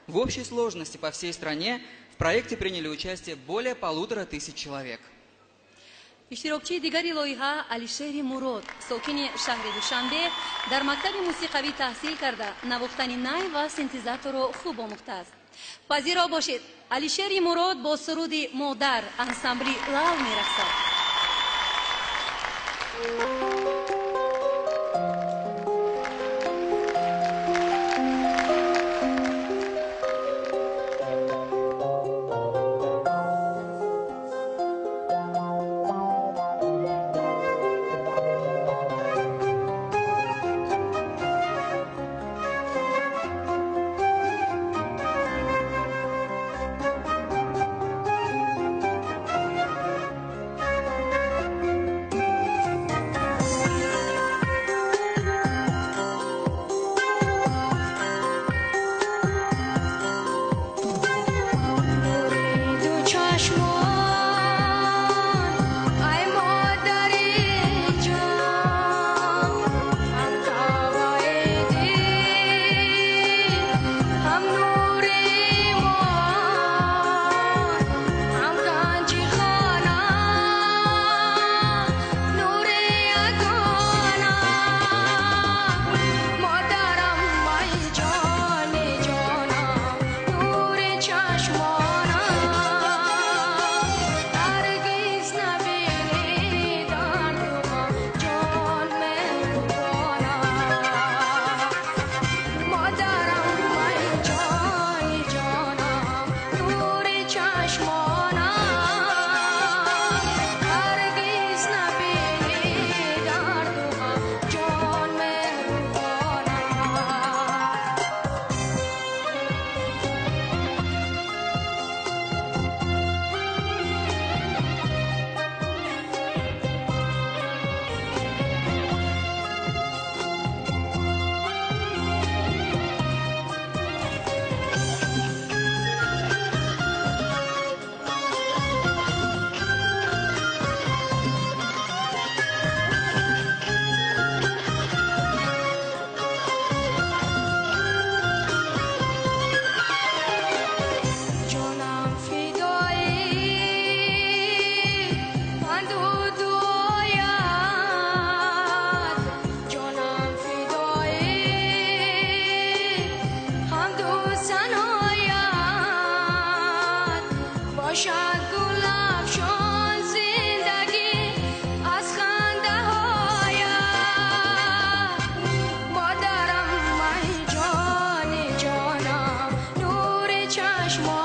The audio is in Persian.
В общей сложности по всей стране в проекте приняли участие более 1500 человек. اشتراکچی دیگری لایحه علیشیر مراد ساکن شهر دوشنبه در مکتب موسیقی تحصیل کرده نواختن نی و سینتزاتور را خوب آموخته است. پذیرا باشید علیشیر مراد با سرود مادر انسامبلی لال می‌رقصد. مادرم من جان جانم نور چشم